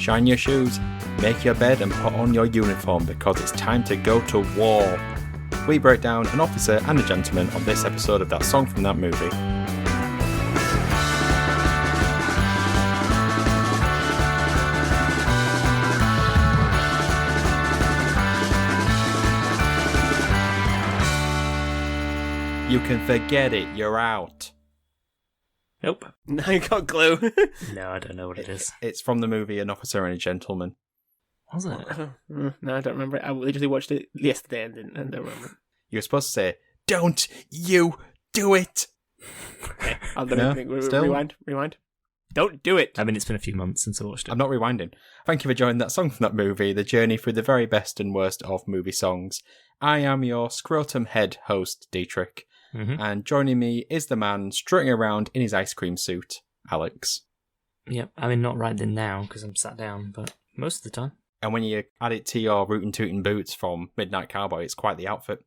shine your shoes, make your bed and put on your uniform because it's time to go to war. We break down an officer and a gentleman on this episode of That Song from That Movie. You can forget it, you're out. Nope. I got a clue. No, I don't know what it is. It's from the movie An Officer and a Gentleman. Was it? No, I don't remember it. I literally watched it yesterday and don't remember it. You're supposed to say, don't you do it! Okay, I'll No, still? rewind. Don't do it! I mean, it's been a few months since I watched it. I'm not rewinding. Thank you for joining That Song from That Movie, the journey through the very best and worst of movie songs. I am your scrotum head host, Dietrich. Mm-hmm. And joining me is the man strutting around in his ice cream suit, Alex. Yep, I mean, not right then now, because I'm sat down, but most of the time. And when you add it to your rootin' tootin' boots from Midnight Cowboy, it's quite the outfit.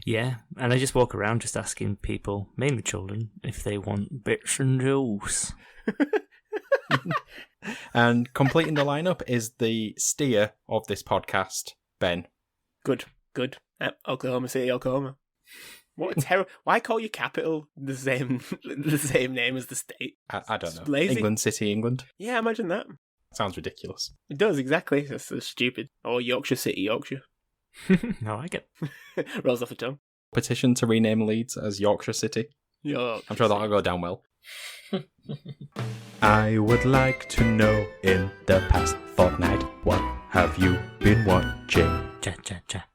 Yeah, and I just walk around just asking people, mainly children, if they want bits and juice. And completing the lineup is the steer of this podcast, Ben. Good. Oklahoma City, Oklahoma. What a terrible... Why call your capital the same name as the state? I don't know. It's lazy. England City, England. Yeah, imagine that. Sounds ridiculous. It does, exactly. It's so stupid. Or Yorkshire City, Yorkshire. I like it. Rolls off the tongue. Petition to rename Leeds as Yorkshire City. Yorkshire I'm sure that'll go down well. I would like to know in the past fortnight, what have you been watching? Cha-cha-cha.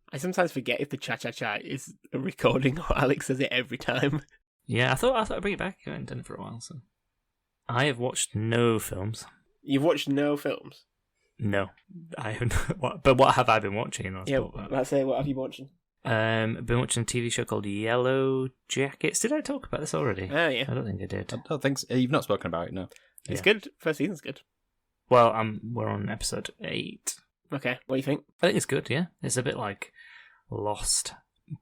I sometimes forget if the cha-cha-cha is a recording or Alex says it every time. Yeah, I thought I'd bring it back. I haven't done it for a while, so... I have watched no films. You've watched no films? No. I haven't. But what have I been watching? Let's say, what have you been watching? I've been watching a TV show called Yellow Jackets. Did I talk about this already? Oh, yeah. I don't think I did. I don't think so. You've not spoken about it, no. It's good. First season's good. Well, we're on episode 8. Okay, what do you think? I think it's good, yeah. It's a bit like Lost,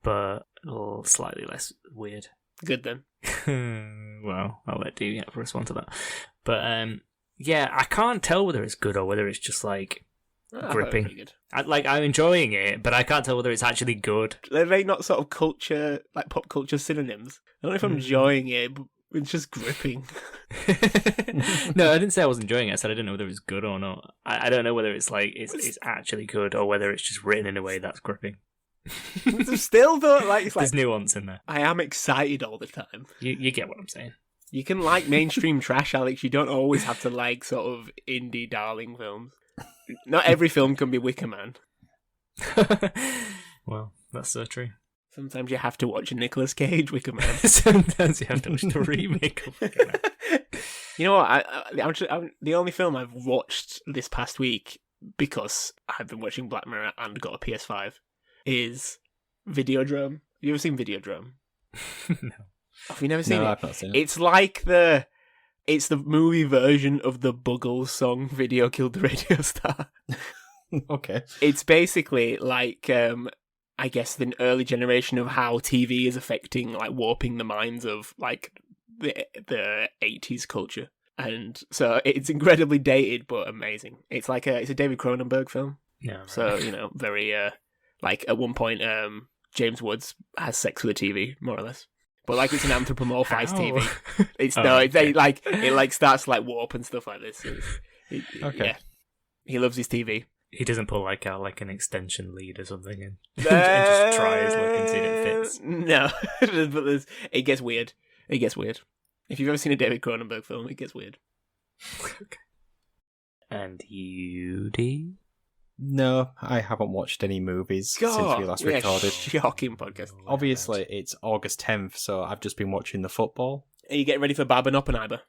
but slightly less weird. Good then. Well, I'll let you respond to that. But, yeah, I can't tell whether it's good or whether it's just like gripping. Good. I'm enjoying it, but I can't tell whether it's actually good. Are they not sort of culture, like pop culture synonyms? I don't know if I'm enjoying it, but it's just gripping. No, I didn't say I was enjoying it. I said I didn't know whether it was good or not. I don't know whether it's like it's actually good or whether it's just written in a way that's gripping. Still though, like it's like there's nuance in there. I am excited all the time. You get what I'm saying. You can like mainstream trash, Alex. You don't always have to like sort of indie darling films. Not every film can be Wicker Man. Well, that's so true. Sometimes you have to watch a Nicolas Cage Wicker Man. Sometimes you have to watch the remake of Wicker Man. You know what? I'm the only film I've watched this past week, because I've been watching Black Mirror and got a PS5, is Videodrome. Have you ever seen Videodrome? No. Have you never seen it? No, I've not seen it. It's like it's the movie version of the Buggles song "Video Killed the Radio Star." Okay. It's basically like, I guess, the early generation of how TV is affecting, like, warping the minds of like the 80s culture, and so it's incredibly dated but amazing. It's like it's a David Cronenberg film. Yeah. Right. So very like at one point, James Woods has sex with a TV, more or less. But like it's an anthropomorphized TV. It's it starts to like warp and stuff like this. Okay. Yeah. He loves his TV. He doesn't pull like an extension lead or something and just try his luck and see if it fits. No, but it gets weird. It gets weird. If you've ever seen a David Cronenberg film, it gets weird. Okay. And you, D? No, I haven't watched any movies since we last recorded. Shocking podcast. Obviously, it's August 10th, so I've just been watching the football. Are you getting ready for Barbie and Oppenheimer?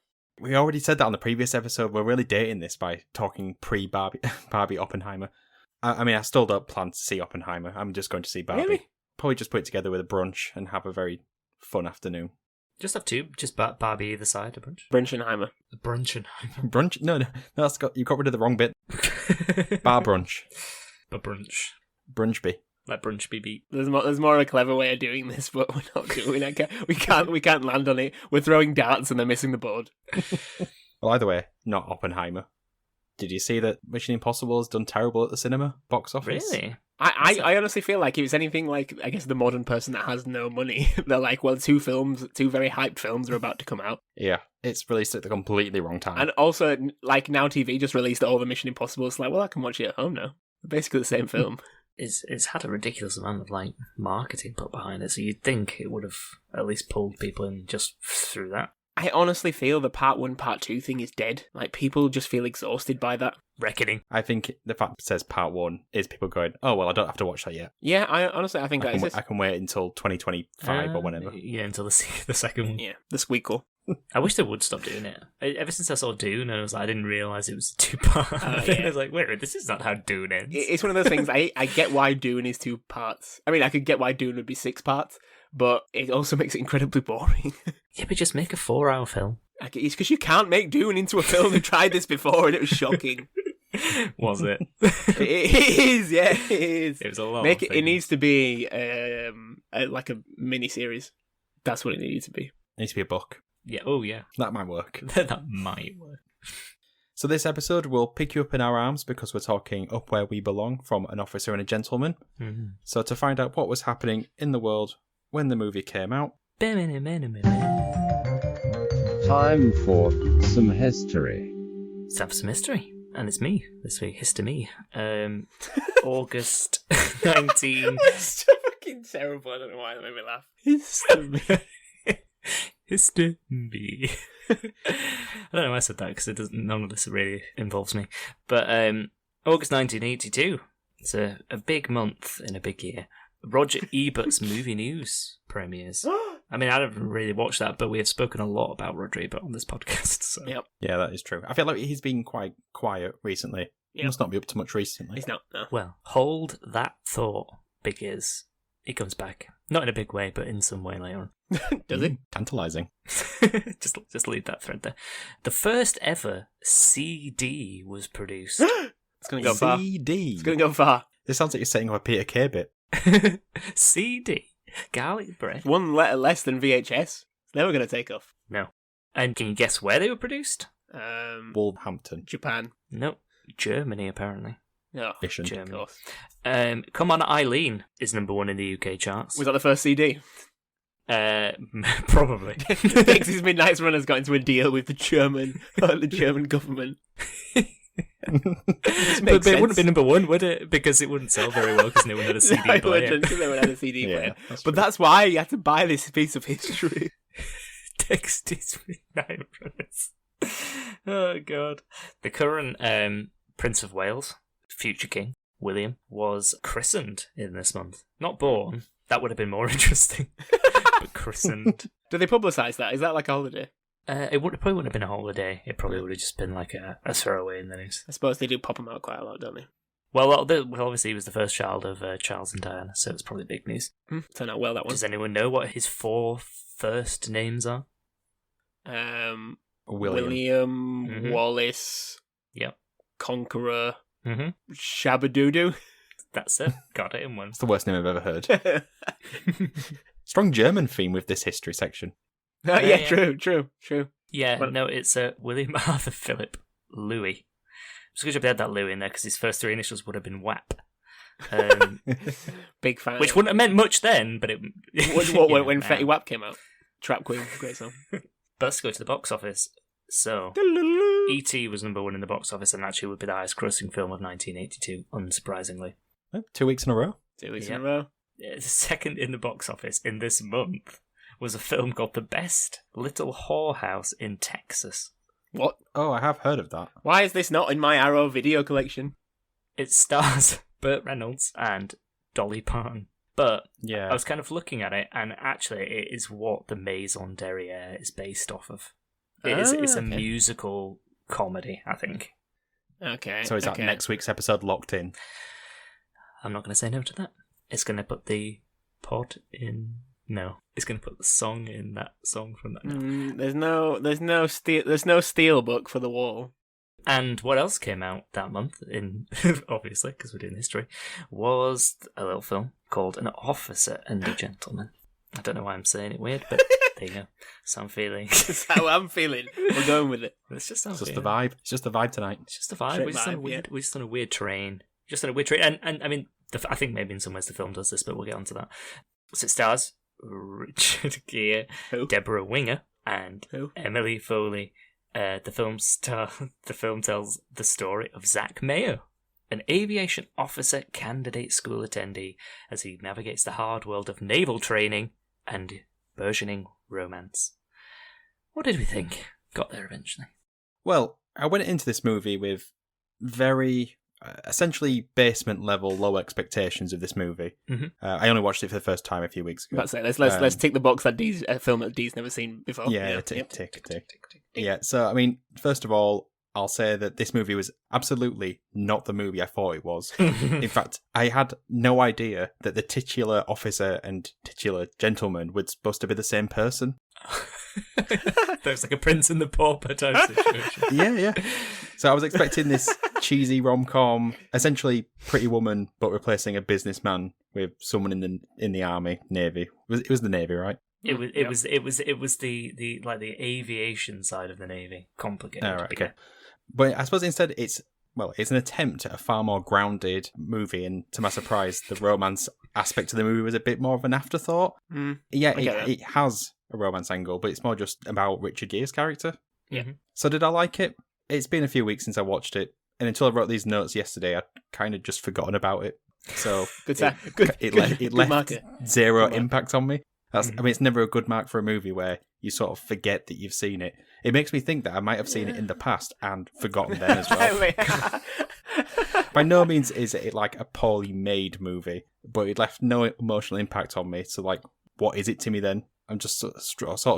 We already said that on the previous episode. We're really dating this by talking pre-Barbie Oppenheimer. I mean, I still don't plan to see Oppenheimer. I'm just going to see Barbie. Really? Probably just put it together with a brunch and have a very fun afternoon. Just have two. Just Barbie either side, a brunch. Brunchenheimer. A brunchenheimer. Brunch? No, you got rid of the wrong bit. Bar brunch. A brunch. Brunchby. Like brunch be beat. There's more of a clever way of doing this, but we're not doing it. We can't land on it. We're throwing darts and they're missing the board. Well, either way, not Oppenheimer. Did you see that Mission Impossible has done terrible at the cinema box office? Really? I honestly feel like if it's anything like, I guess, the modern person that has no money, they're like, well, two very hyped films are about to come out. Yeah, it's released at the completely wrong time. And also, like, Now TV just released all the Mission Impossible. It's like, well, I can watch it at home now. Basically the same film. It's had a ridiculous amount of, like, marketing put behind it, so you'd think it would have at least pulled people in just through that. I honestly feel the part 1, part 2 thing is dead. Like, people just feel exhausted by that. Reckoning. I think the fact it says part 1 is people going, oh, well, I don't have to watch that yet. Yeah, I think that is. I can wait until 2025 or whenever. Yeah, until the second one. Yeah, the squeakle. I wish they would stop doing it. Ever since I saw Dune, I didn't realise it was a 2-part. Yeah. I was like, wait, this is not how Dune ends. It's one of those things, I get why Dune is 2 parts. I mean, I could get why Dune would be 6 parts, but it also makes it incredibly boring. Yeah, but just make a 4-hour film. It's because you can't make Dune into a film. We tried this before and it was shocking. Was it? It is, yeah, it is. It was a lot. It needs to be like a mini series. That's what it needs to be. It needs to be a book. Yeah. Oh, yeah. That might work. That might work. So this episode will pick you up in our arms because we're talking Up Where We Belong from An Officer and a Gentleman. Mm-hmm. So to find out what was happening in the world when the movie came out. Time for some history. It's time for some history. And it's me this week. History. August 19... It's so fucking terrible. I don't know why that made me laugh. History. History. I don't know why I said that because none of this really involves me. But August 1982. It's a big month in a big year. Roger Ebert's movie news premieres. I mean, I haven't really watched that, but we have spoken a lot about Roger Ebert on this podcast. So. Yep. Yeah, that is true. I feel like he's been quite quiet recently. He must not be up to much recently. He's not, no. Well, hold that thought, big ears. He comes back. Not in a big way, but in some way later on. Does he? Tantalising. just leave that thread there. The first ever CD was produced. It's going to go far. CD. It's going to go far. This sounds like you're setting up a Peter Kay bit. CD. Garlic bread. One letter less than VHS. It's never going to take off. No. And can you guess where they were produced? Wolverhampton. Japan. No. Germany, apparently. No. Vision. Of course. Come On Eileen is number 1 in the UK charts. Was that the first CD? Probably. Dixie's Midnight's Runners got into a deal with the German government. But it wouldn't be number 1, would it? Because it wouldn't sell very well because no one had a CD No, it player. wouldn't, because they would have a CD player. That's But true. that's why you had to buy this piece of history. Dixie's Midnight Runners. Oh, God. The current Prince of Wales, future king, William, was christened in this month. Not born. That would have been more interesting. But christened. Do they publicise that? Is that like a holiday? It probably wouldn't have been a holiday. It probably would have just been like a throwaway in the news. I suppose they do pop them out quite a lot, don't they? Well, obviously he was the first child of Charles and Diana, so it's probably big news. Turned out well, that one. Does anyone know what his 4 first names are? William. Mhm. Wallace, Yep. Conqueror, Mm-hmm. Shabadoodoo. That's it. Got it in one. It's the worst name I've ever heard. Strong German theme with this history section. Yeah, yeah. true. Yeah, Well- no, it's William Arthur Philip Louis. Just because they had that Louis in there because his first 3 initials would have been WAP. Big fan. Which wouldn't have meant much then, but it... when Fetty Wap came out? Trap Queen, great song. But let's go to the box office. So, E.T. was number 1 in the box office and actually would be the highest grossing film of 1982, unsurprisingly. 2 weeks in a row. 2 weeks Yeah. in a row. The second in the box office in this month was a film called The Best Little Whorehouse in Texas. What? Oh, I have heard of that. Why is this not in my Arrow video collection? It stars Burt Reynolds and Dolly Parton. But Yeah. I was kind of looking at it, and actually it is what the Maison Derrière is based off of. It's a okay. musical comedy, I think. Okay. So is that okay. next week's episode locked in? I'm not going to say no to that. It's going to put the pod in... No. It's going to put the song in that song from that. No. There's no steel book for the wall. And what else came out that month, in obviously, because we're doing history, was a little film called An Officer and a Gentleman. I don't know why I'm saying it weird, but there you go. So I'm feeling. That's how I'm feeling. We're going with it. It's just how It's I'm just the feeling. vibe. It's just the vibe tonight. It's just a vibe. Straight We're just, on a vibe, weird, we're just on a weird train. Just on a weird train. And I mean, I think maybe in some ways the film does this, but we'll get onto that. So it stars Richard Gere, Who? Debra Winger, and Who? Emily Foley. The film tells the story of Zach Mayo, an aviation officer candidate school attendee, as he navigates the hard world of naval training and burgeoning romance. What did we think? Got there eventually. Well, I went into this movie with very essentially basement level low expectations of this movie. Mhm. I only watched it for the first time a few weeks ago. That's it. Let's tick the box that Dee's a film that Dee's never seen before. Yeah, tick. Yeah, so I mean, first of all, I'll say that this movie was absolutely not the movie I thought it was. In fact, I had no idea that the titular officer and titular gentleman were supposed to be the same person. There's like a Prince and the Pauper type situation. Yeah. So I was expecting this cheesy rom-com, essentially Pretty Woman, but replacing a businessman with someone in the army, navy. It was the navy, right? It was the like the aviation side of the navy. Complicated. All right, okay. But I suppose instead it's an attempt at a far more grounded movie, and to my surprise, the romance aspect of the movie was a bit more of an afterthought. Yeah, it has a romance angle, but it's more just about Richard Gere's character. Yeah. So did I like it? It's been a few weeks since I watched it, and until I wrote these notes yesterday, I'd kind of just forgotten about it. So Good. it left marker. zero Good mark. impact on me. I mean, it's never a good mark for a movie where you sort of forget that you've seen it. It makes me think that I might have seen it in the past and forgotten then as well. By no means is it like a poorly made movie, but it left no emotional impact on me. So, like, what is it to me then? I'm just sort of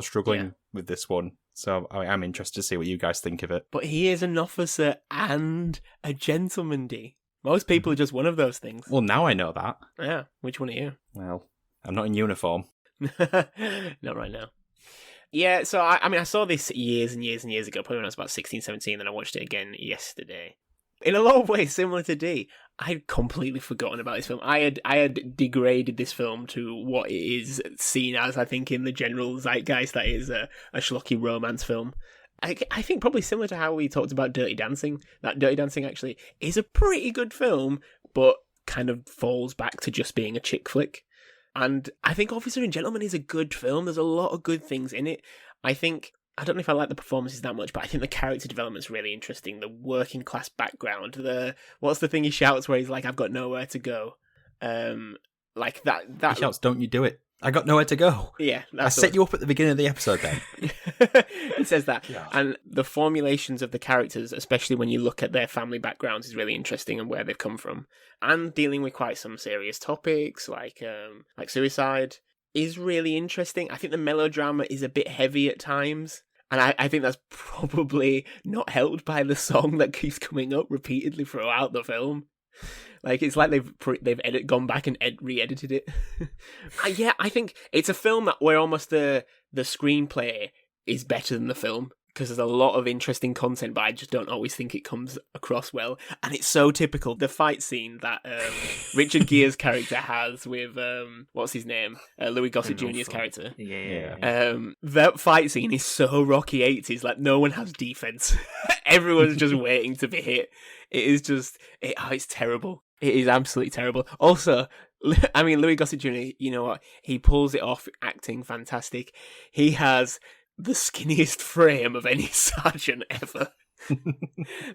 struggling with this one. So I'm interested to see what you guys think of it. But he is an officer and a gentleman, D. Most people are just one of those things. Well, now I know that. Yeah. Which one are you? Well, I'm not in uniform. Not right now. Yeah, so I saw this years and years and years ago, probably when I was about 16, 17, then I watched it again yesterday. In a lot of ways, similar to D, I had completely forgotten about this film. I had degraded this film to what it is seen as, I think, in the general zeitgeist, that is a schlocky romance film. I think probably similar to how we talked about Dirty Dancing. That Dirty Dancing actually is a pretty good film, but kind of falls back to just being a chick flick. And I think Officer and Gentleman is a good film. There's a lot of good things in it. I don't know if I like the performances that much, but I think the character development's really interesting. The working class background. What's the thing he shouts where he's like, "I've got nowhere to go." Like that. He shouts, "Don't you do it? I got nowhere to go." Yeah, I set you up at the beginning of the episode then. He says that. Yeah. And the formulations of the characters, especially when you look at their family backgrounds, is really interesting and where they've come from. And dealing with quite some serious topics like suicide is really interesting. I think the melodrama is a bit heavy at times. And I think that's probably not helped by the song that keeps coming up repeatedly throughout the film. Like, it's like they've gone back and re-edited it. Yeah, I think it's a film where almost the screenplay is better than the film, because there's a lot of interesting content, but I just don't always think it comes across well. And it's so typical. The fight scene that Richard Gere's character has with, what's his name? Louis Gossett Jr.'s character. Yeah. That fight scene is so Rocky 80s. Like, no one has defense. Everyone's just waiting to be hit. It is just, it's terrible. It is absolutely terrible. Also, I mean, Louis Gossett Jr., you know what? He pulls it off, acting fantastic. He has the skinniest frame of any sergeant ever.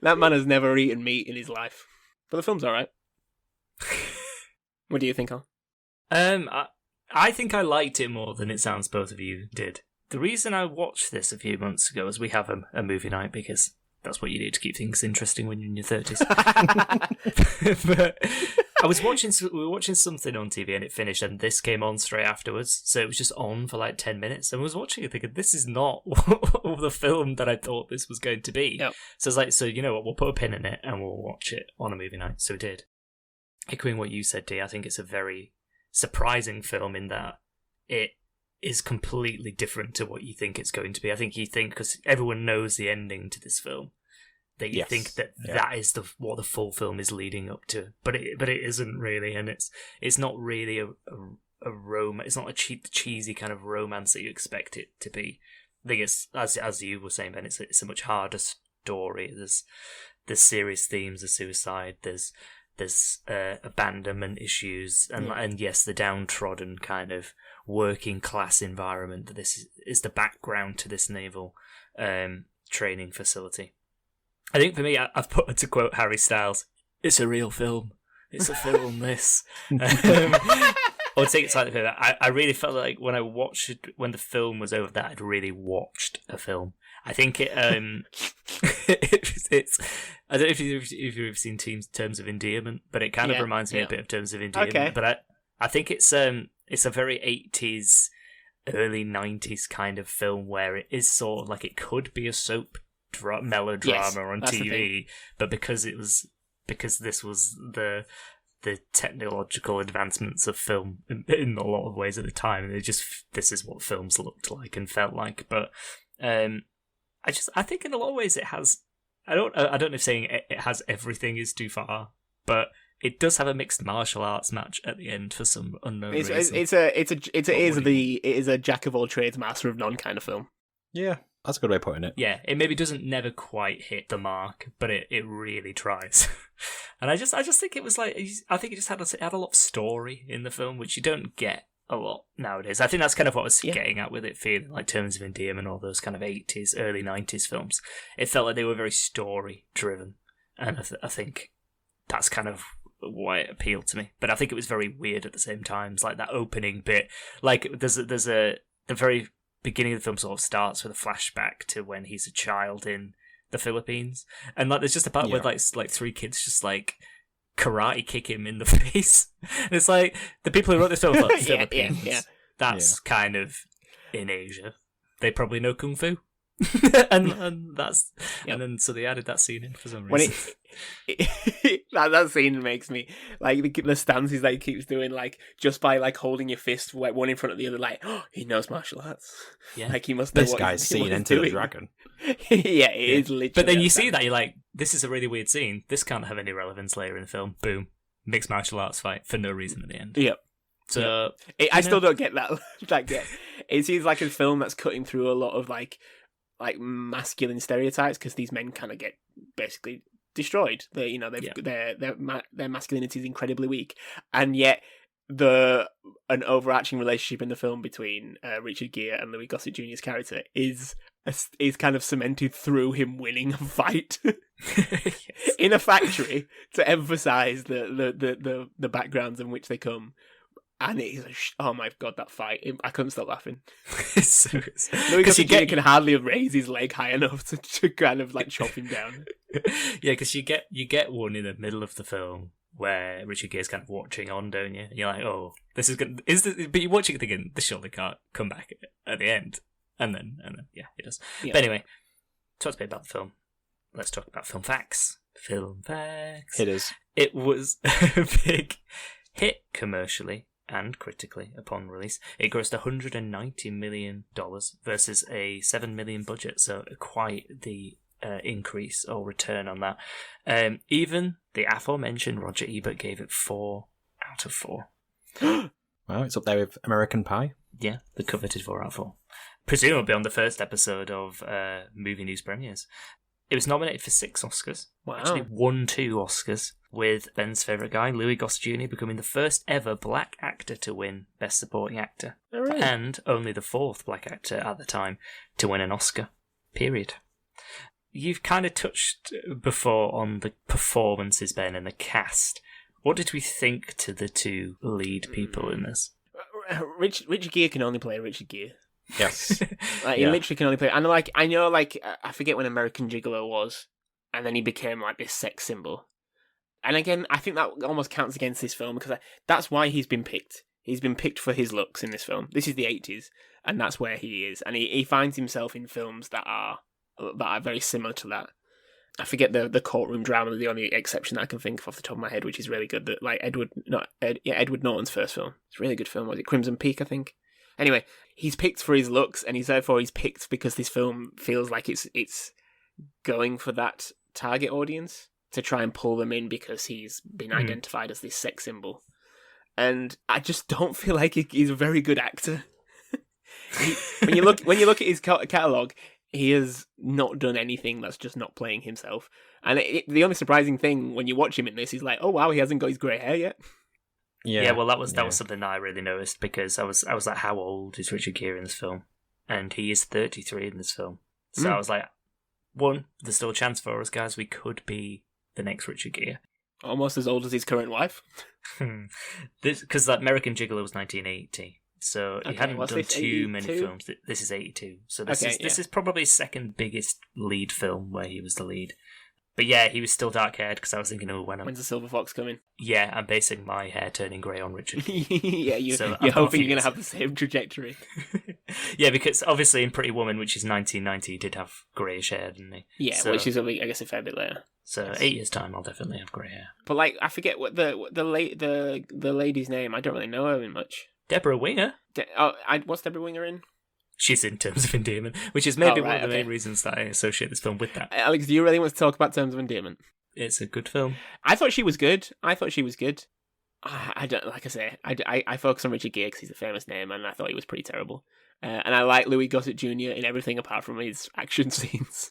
That man has never eaten meat in his life. But the film's alright. What do you think, Al? I think I liked it more than it sounds both of you did. The reason I watched this a few months ago is we have a movie night, because that's what you do to keep things interesting when you're in your 30s. But we were watching something on TV and it finished, and this came on straight afterwards. So it was just on for like 10 minutes. And I was watching it thinking, this is not the film that I thought this was going to be. Yep. So it's like, so you know what, we'll put a pin in it and we'll watch it on a movie night. So we did. Echoing what you said, Dee, I think it's a very surprising film in that it is completely different to what you think it's going to be. I think you think, because everyone knows the ending to this film, that you think that that is what the full film is leading up to, but it isn't really, and it's not really a it's not a cheesy kind of romance that you expect it to be. I think it's, as you were saying, Ben, it's a much harder story. There's serious themes of suicide. There's abandonment issues, and yes, the downtrodden kind of working class environment that this is the background to this naval training facility. I think for me, I've put it, to quote Harry Styles, "It's a real film. It's a film." This. Or take it slightly further. I really felt like when the film was over, that I'd really watched a film. I think it. It's. I don't know if you've seen Terms of Endearment, but it kind of reminds me a bit of Terms of Endearment. Okay. But I think it's a very 80s, early 90s kind of film where it is sort of like it could be a soap melodrama on TV, but because this was the technological advancements of film in a lot of ways at the time, and this is what films looked like and felt like. But I think in a lot of ways it has. I don't know if saying it has everything is too far, but it does have a mixed martial arts match at the end for some unknown reason. It is a jack of all trades, master of none kind of film. Yeah, that's a good way of putting it. Yeah, it maybe doesn't never quite hit the mark, but it really tries. And I just think it was like, I think it just had a lot of story in the film, which you don't get a lot nowadays. I think that's kind of what I was getting at with it, feeling like Terms of Endearment, all those kind of 80s, early 90s films. It felt like they were very story driven, and I think that's kind of why it appealed to me. But I think it was very weird at the same time. It's like that opening bit, like the very beginning of the film sort of starts with a flashback to when he's a child in the Philippines, and like there's just a part where like three kids just like karate kick him in the face, and it's like the people who wrote this film thought Philippines. That's kind of in Asia. They probably know kung fu. and that's and then so they added that scene in for some reason. That scene makes me like the stances that he keeps doing, like just by like holding your fist like one in front of the other, like he knows martial arts. Yeah, like he must know this guy's seen Enter the Dragon. Yeah, it is literally. But then you see that, you're like, this is a really weird scene. This can't have any relevance later in the film. Boom, mixed martial arts fight for no reason at the end. Yep. So I still don't get that. It seems like a film that's cutting through a lot of like masculine stereotypes, because these men kind of get basically destroyed. Their masculinity is incredibly weak, and yet an overarching relationship in the film between Richard Gere and Louis Gossett Jr.'s character is kind of cemented through him winning a fight in a factory to emphasize the backgrounds in which they come. And it is oh my god, that fight! I couldn't stop laughing. Louis Gossett Jr. can hardly raise his leg high enough to kind of like chop him down. Yeah, because you get one in the middle of the film where Richard Gere's kind of watching on, don't you? And you're like, oh, this is good. But you're watching it thinking this surely can't come back at the end, and then yeah, it does. Yeah. But anyway, talk a bit about the film. Let's talk about film facts. Film facts. It was a big hit commercially and critically upon release. It grossed $190 million versus a $7 million budget, so quite the increase or return on that. Even the aforementioned Roger Ebert gave it 4 out of 4. Wow, it's up there with American Pie. Yeah, the coveted 4 out of 4. Presumably on the first episode of Movie News Premieres. It was nominated for 6 Oscars. Wow. Actually won 2 Oscars, with Ben's favourite guy, Louis Gossett Jr., becoming the first ever black actor to win Best Supporting Actor. Oh, really? And only the 4th black actor at the time to win an Oscar. Period. You've kind of touched before on the performances, Ben, and the cast. What did we think to the 2 lead people in this? Richard Gere can only play Richard Gere. Yes. He literally can only play. And I know, I forget when American Gigolo was, and then he became like this sex symbol. And again, I think that almost counts against this film, because that's why he's been picked. He's been picked for his looks in this film. This is the 80s, and that's where he is. And he finds himself in films that are very similar to that. I forget the courtroom drama, the only exception that I can think of off the top of my head, which is really good. That like Edward Norton's first film. It's a really good film. Was it Crimson Peak, I think? Anyway, he's picked for his looks, and he's picked because this film feels like it's going for that target audience to try and pull them in, because he's been identified as this sex symbol. and I just don't feel like he's a very good actor. When you look at his catalogue, he has not done anything that's just not playing himself. And the only surprising thing when you watch him in this is like, oh wow, he hasn't got his grey hair yet. Yeah, well, that was something that I really noticed, because I was like, how old is Richard Gere in this film? And he is 33 in this film. So I was like, one, there's still a chance for us, guys. We could be the next Richard Gere. Almost as old as his current wife. Because that American Gigolo was 1980. So he hadn't done too many films. This is 82. So this is probably his second biggest lead film where he was the lead. But yeah, he was still dark-haired, because I was thinking, when's the Silver Fox coming? Yeah, I'm basing my hair turning grey on Richard. Yeah, you're hoping you're going to have the same trajectory. Yeah, because obviously in Pretty Woman, which is 1990, he did have greyish hair, didn't he? Yeah, so, which is, I guess, a fair bit later. So 8 years' time, I'll definitely have grey hair. But like, I forget what the lady's name. I don't really know her in much. Debra Winger. What's Debra Winger in? She's in Terms of Endearment, which is maybe one of the main reasons that I associate this film with that. Alex, do you really want to talk about Terms of Endearment? It's a good film. I thought she was good. I don't, like I say, I focus on Richard Gere because he's a famous name, and I thought he was pretty terrible. And I like Louis Gossett Jr. in everything apart from his action scenes.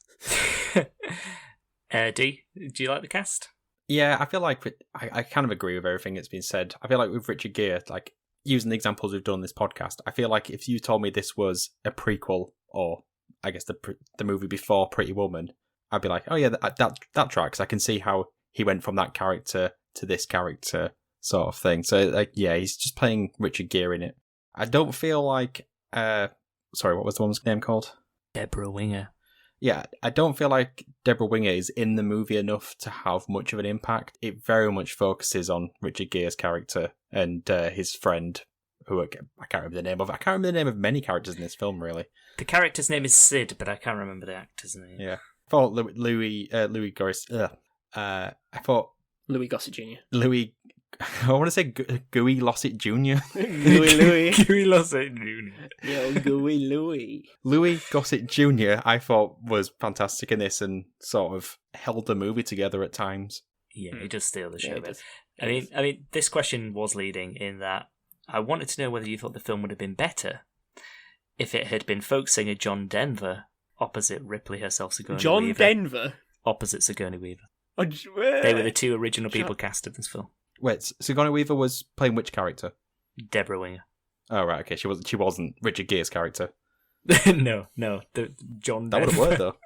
Do you like the cast? Yeah, I feel like I kind of agree with everything that's been said. I feel like with Richard Gere, like, using the examples we've done in this podcast, I feel like if you told me this was a prequel, or I guess the movie before Pretty Woman, I'd be like, oh yeah, that tracks. I can see how he went from that character to this character, sort of thing. So like, yeah, he's just playing Richard Gere in it. I don't feel like, sorry, what was the woman's name called? Debra Winger. Yeah, I don't feel like Debra Winger is in the movie enough to have much of an impact. It very much focuses on Richard Gere's character and his friend, who I can't remember the name of. I can't remember the name of many characters in this film, really. The character's name is Sid, but I can't remember the actor's name. Yeah, I thought Louis Gossett Jr. I want to say Gooey Lossett Jr. Gooey Lossett Jr. Yo, Gooey Louis. Louis Gossett Jr. I thought was fantastic in this and sort of held the movie together at times. Yeah, he does steal the show. I mean, this question was leading in that I wanted to know whether you thought the film would have been better if it had been folk singer John Denver opposite Ripley herself, Sigourney Weaver. John Denver? Opposite Sigourney Weaver. They were the two original people cast in this film. Wait, Sigourney Weaver was playing which character? Debra Winger. Oh right, okay. She wasn't Richard Gere's character. no, John. That would have worked though.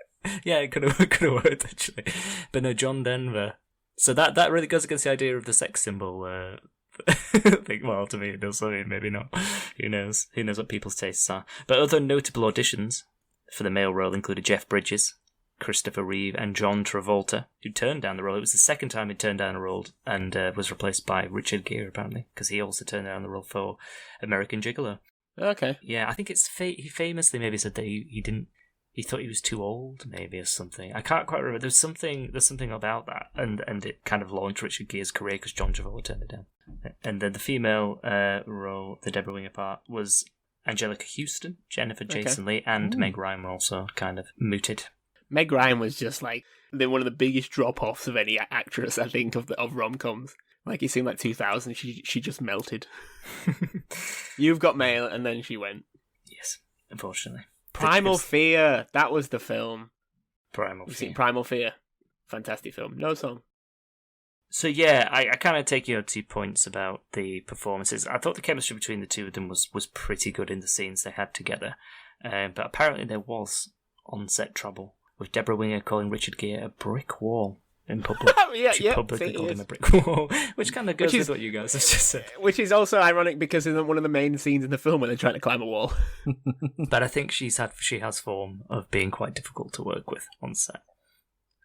Yeah, it could have worked actually, but no, John Denver. So that really goes against the idea of the sex symbol. Well, to me it does. I mean, maybe not. Who knows? Who knows what people's tastes are? But other notable auditions for the male role included Jeff Bridges, Christopher Reeve, and John Travolta, who turned down the role. It was the second time he'd turned down a role, and was replaced by Richard Gere, apparently, because he also turned down the role for American Gigolo. Okay. Yeah, I think it's he famously maybe said that he thought he was too old, maybe, or something. I can't quite remember. There's something about that, and it kind of launched Richard Gere's career because John Travolta turned it down. And then the female role, the Debra Winger part, was Angelica Houston, Jennifer Jason Leigh, and Meg Ryan were also kind of mooted. Meg Ryan was just like one of the biggest drop-offs of any actress, I think, of rom-coms. Like, it seemed like 2000, she just melted. You've Got Mail, and then she went. Yes, unfortunately. Primal Fear, that was the film. Primal You've Fear. seen Primal Fear. Fantastic film. No song. So yeah, I kind of take your 2 points about the performances. I thought the chemistry between the two of them was pretty good in the scenes they had together. But apparently there was on-set trouble, with Debra Winger calling Richard Gere a brick wall in public. She publicly called him a brick wall, which kind of goes with what you guys have just said. Which is also ironic because it's one of the main scenes in the film when they're trying to climb a wall. But I think she has form of being quite difficult to work with on set.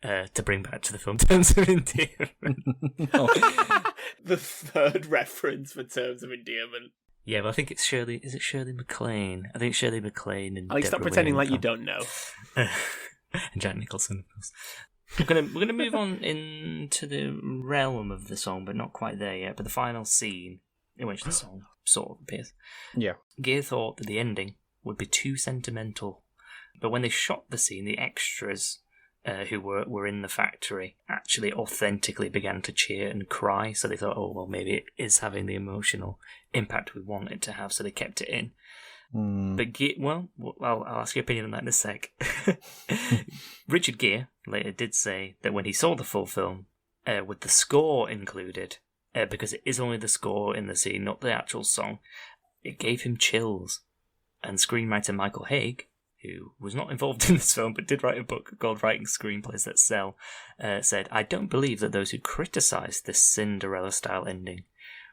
To bring back to the film Terms of Endearment. The third reference for Terms of Endearment. Yeah, but I think it's Shirley. Is it Shirley MacLaine? I think Shirley MacLaine and Alex, stop pretending like you don't know. And Jack Nicholson, of course. We're gonna move on into the realm of the song, but not quite there yet. But the final scene in which the song sort of appears. Yeah. Gere thought that the ending would be too sentimental, but when they shot the scene, the extras who were in the factory actually authentically began to cheer and cry. So they thought, oh, well, maybe it is having the emotional impact we want it to have, so they kept it in. But, I'll ask your opinion on that in a sec. Richard Gere later did say that when he saw the full film, with the score included, because it is only the score in the scene, not the actual song, it gave him chills. And screenwriter Michael Haig, who was not involved in this film but did write a book called Writing Screenplays That Sell, said, I don't believe that those who criticised this Cinderella-style ending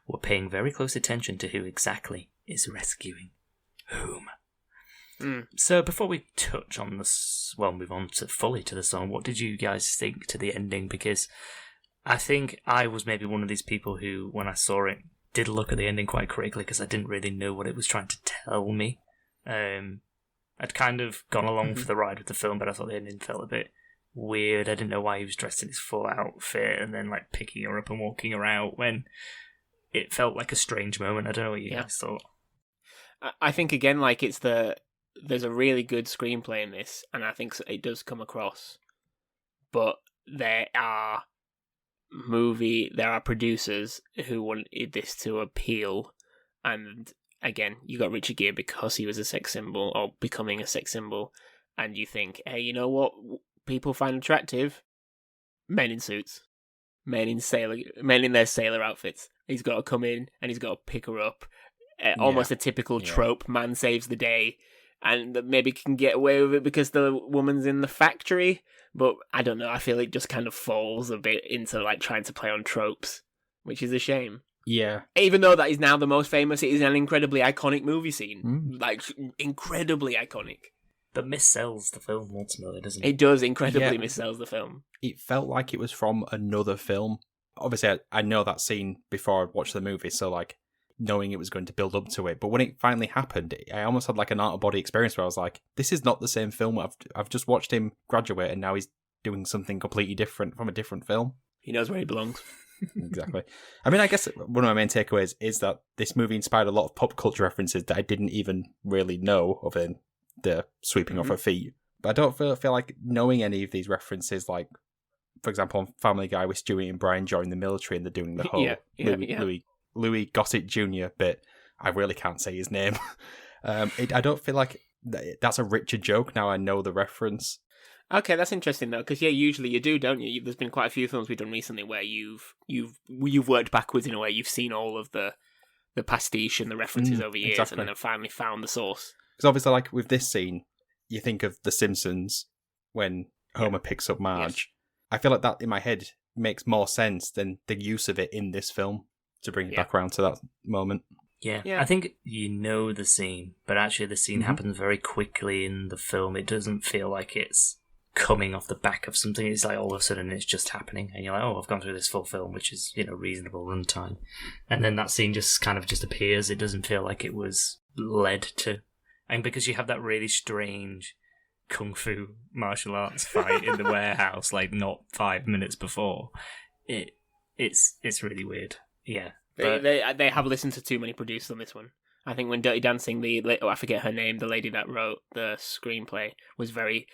were paying very close attention to who exactly is rescuing whom. So before we touch on this, move on fully to the song, what did you guys think to the ending? Because I think I was maybe one of these people who, when I saw it, did look at the ending quite critically because I didn't really know what it was trying to tell me. I'd kind of gone along for the ride with the film, but I thought the ending felt a bit weird. I didn't know why he was dressed in his full outfit and then like picking her up and walking her out when it felt like a strange moment. I don't know what you guys thought. I think again, like there's a really good screenplay in this, and I think it does come across. But there are producers who wanted this to appeal, and again, you got Richard Gere because he was a sex symbol or becoming a sex symbol, and you think, hey, you know what people find attractive? Men in suits, men in their sailor outfits. He's got to come in and he's got to pick her up. Almost a typical trope. Man saves the day, and maybe can get away with it because the woman's in the factory. But I don't know. I feel it just kind of falls a bit into like trying to play on tropes, which is a shame. Yeah. Even though that is now the most famous, it is an incredibly iconic movie scene. Like, incredibly iconic. But missells the film ultimately, doesn't it? It does incredibly missells the film. It felt like it was from another film. Obviously, I know that scene before I watched the movie, so like knowing it was going to build up to it. But when it finally happened, I almost had like an out-of-body experience where I was like, this is not the same film. I've just watched him graduate and now he's doing something completely different from a different film. He knows where he belongs. Exactly. I mean, I guess one of my main takeaways is that this movie inspired a lot of pop culture references that I didn't even really know, other than the sweeping off her feet. But I don't feel like knowing any of these references, like, for example, on Family Guy with Stewie and Brian joining the military and they're doing the whole Louis Gossett Jr. bit. I really can't say his name. I don't feel like that's a Richard joke. Now I know the reference. Okay, that's interesting though, because usually you do, don't you? There's been quite a few films we've done recently where you've worked backwards in a way. You've seen all of the pastiche and the references over years, and then have finally found the source. Because obviously, like with this scene, you think of The Simpsons when Homer picks up Marge. Yes. I feel like that in my head makes more sense than the use of it in this film to bring it back around to that moment. Yeah, I think you know the scene, but actually the scene happens very quickly in the film. It doesn't feel like it's coming off the back of something. It's like all of a sudden it's just happening, and you're like, oh, I've gone through this full film, which is, reasonable runtime. And then that scene just kind of just appears. It doesn't feel like it was led to. And because you have that really strange kung fu martial arts fight in the warehouse, like not 5 minutes before, it's really weird. Yeah. They have listened to too many producers on this one. I think when Dirty Dancing, I forget her name, the lady that wrote the screenplay, was very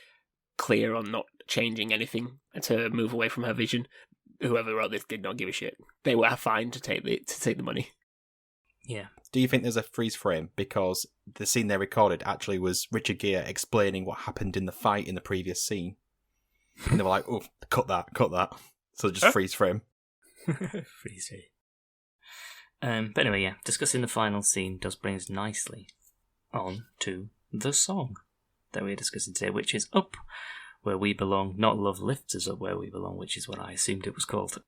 clear on not changing anything to move away from her vision. Whoever wrote this did not give a shit. They were fine to take the money. Yeah. Do you think there's a freeze frame because the scene they recorded actually was Richard Gere explaining what happened in the fight in the previous scene? And they were like, oh, cut that. So just freeze frame. Freeze frame. But anyway, discussing the final scene does bring us nicely on to the song that we're discussing today, which is Up Where We Belong, Not Love Lifts Us Up Where We Belong, which is what I assumed it was called.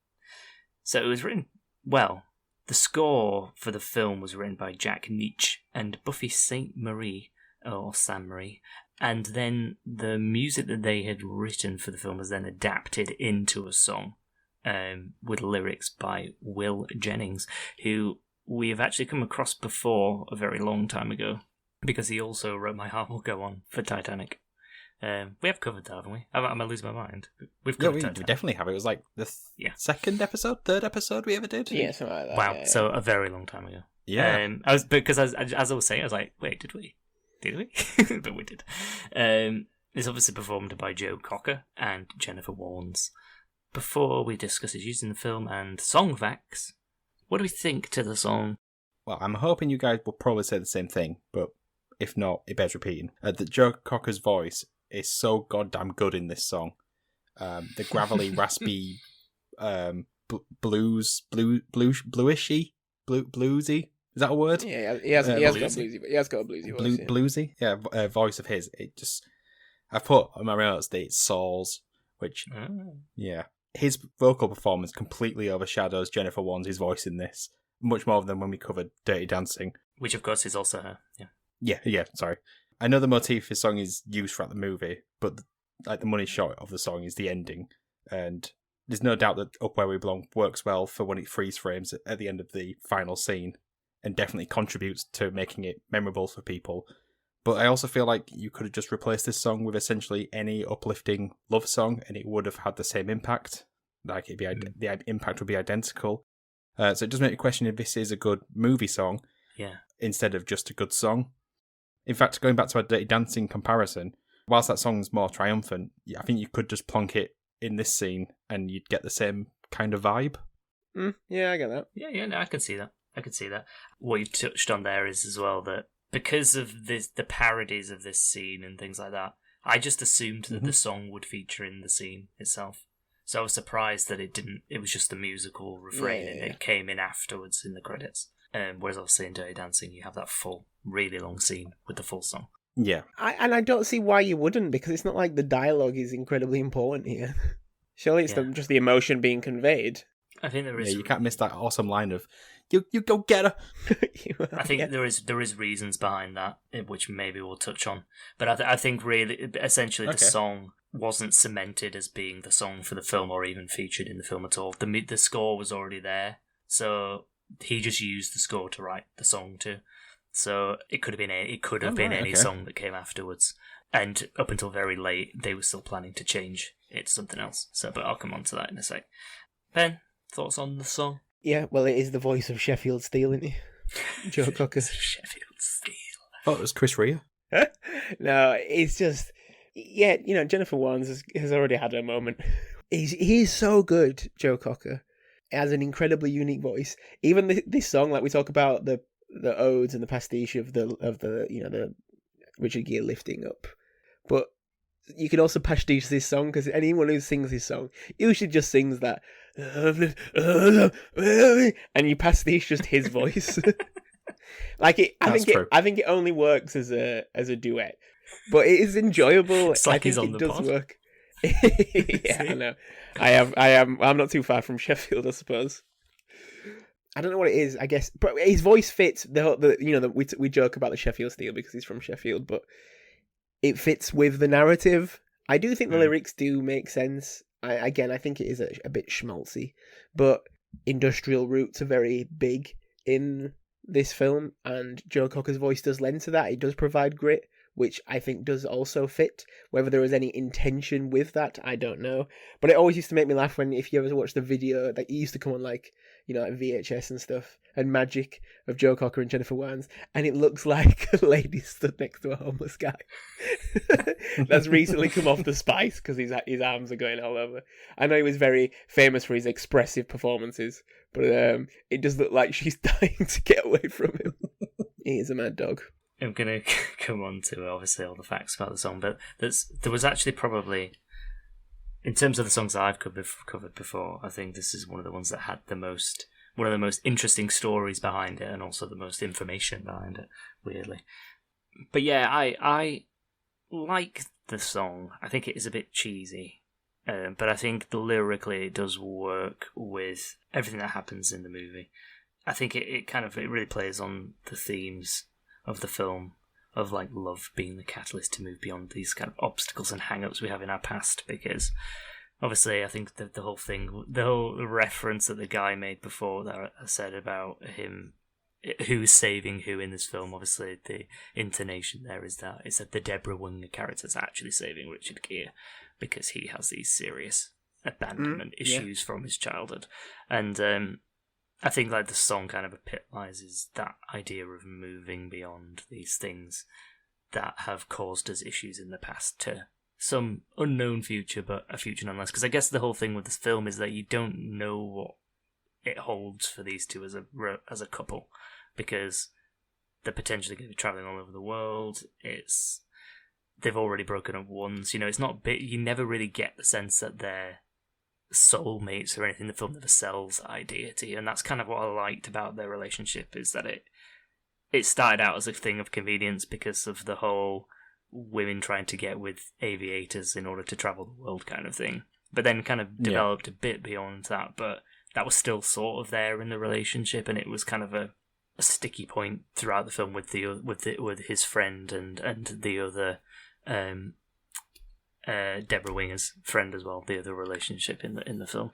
So it was written, the score for the film was written by Jack Nitzsche and Buffy Sainte-Marie, or Sam-Marie, and then the music that they had written for the film was then adapted into a song with lyrics by Will Jennings, who we have actually come across before a very long time ago, because he also wrote My Heart Will Go On for Titanic. We have covered that, haven't we? Am I losing my mind? We've covered Titanic. We definitely have. It was like the third episode we ever did. Yeah, something like that. Wow, yeah. So a very long time ago. Yeah. As I was saying, I was like, wait, did we? Did we? But we did. It's obviously performed by Joe Cocker and Jennifer Warnes. Before we discuss his use in the film and song facts, what do we think to the song? Well, I'm hoping you guys will probably say the same thing, but if not, it bears repeating. That Joe Cocker's voice is so goddamn good in this song. The gravelly, raspy, bluesy. Is that a word? Yeah, he has got a bluesy voice. Bluesy, voice of his. It just, I've put on my notes that it's Saul's, which, his vocal performance completely overshadows Jennifer Warnes' voice in this, much more than when we covered Dirty Dancing. Which, of course, is also her, Yeah, sorry. I know the motif his song is used throughout the movie, but the money shot of the song is the ending, and there's no doubt that Up Where We Belong works well for when it freeze frames at the end of the final scene, and definitely contributes to making it memorable for people. But I also feel like you could have just replaced this song with essentially any uplifting love song, and it would have had the same impact. Like the impact would be identical. So it does make me question if this is a good movie song, instead of just a good song. In fact, going back to our Dirty Dancing comparison, whilst that song's more triumphant, I think you could just plonk it in this scene and you'd get the same kind of vibe. Yeah, I get that. Yeah, no, I can see that. What you've touched on there is as well that because of the parodies of this scene and things like that, I just assumed that the song would feature in the scene itself. So I was surprised that it didn't. It was just the musical refrain and it came in afterwards in the credits. Whereas obviously in Dirty Dancing, you have that full, really long scene with the full song. Yeah. I don't see why you wouldn't, because it's not like the dialogue is incredibly important here. Surely it's just the emotion being conveyed. I think there is. Yeah, you can't miss that awesome line of, you go get her. I think there is reasons behind that, which maybe we'll touch on. But I think really, essentially, the song wasn't cemented as being the song for the film or even featured in the film at all. The score was already there, so he just used the score to write the song to. So it could have been any song that came afterwards. And up until very late, they were still planning to change it to something else. So, but I'll come on to that in a sec. Ben, thoughts on the song? Yeah, well, it is the voice of Sheffield Steel, isn't it? Joe Cocker. Sheffield Steel. I thought it was Chris Rea. No, it's just... Yeah, Jennifer Warnes has already had her moment. He's so good, Joe Cocker. He has an incredibly unique voice. Even this song, like we talk about the odes and the pastiche of the the Richard Gere lifting up, but you can also pastiche this song, because anyone who sings this song usually just sings that, and you pastiche just his voice. Like I think it only works as a duet, but it is enjoyable. It's like I think he's on it the does pod. work. Yeah, I know. I'm not too far from Sheffield, I suppose. I don't know what it is, I guess, but his voice fits we joke about the Sheffield Steel because he's from Sheffield, but it fits with the narrative. I do think the lyrics do make sense. I think it is a bit schmaltzy, but industrial roots are very big in this film, and Joe Cocker's voice does lend to that. It does provide grit, which I think does also fit. Whether there was any intention with that, I don't know. But it always used to make me laugh if you ever watched the video that used to come on like VHS and stuff, and Magic of Joe Cocker and Jennifer Warnes, and it looks like a lady stood next to a homeless guy. That's recently come off the spice because his arms are going all over. I know he was very famous for his expressive performances, but it does look like she's dying to get away from him. He is a mad dog. I'm going to come on to, obviously, all the facts about the song, but there was actually probably, in terms of the songs that I've covered before, I think this is one of the ones that had one of the most interesting stories behind it, and also the most information behind it, weirdly. But yeah, I like the song. I think it is a bit cheesy, but I think lyrically it does work with everything that happens in the movie. I think it really plays on the themes of the film, of like love being the catalyst to move beyond these kind of obstacles and hang-ups we have in our past, because obviously I think that the whole reference that the guy made before that I said about him, who's saving who in this film, obviously the intonation there is that the Debra Winger character is actually saving Richard Gere, because he has these serious abandonment issues from his childhood. And I think like the song kind of epitomizes that idea of moving beyond these things that have caused us issues in the past to some unknown future, but a future nonetheless. Because I guess the whole thing with this film is that you don't know what it holds for these two as a couple, because they're potentially going to be traveling all over the world. They've already broken up once. It's not big. You never really get the sense that they're soulmates or anything. The film never sells that idea to you, and that's kind of what I liked about their relationship, is that it started out as a thing of convenience because of the whole women trying to get with aviators in order to travel the world kind of thing, but then kind of developed a bit beyond that. But that was still sort of there in the relationship, and it was kind of a sticky point throughout the film with his friend and the other Debra Winger's friend as well, the other relationship in the film.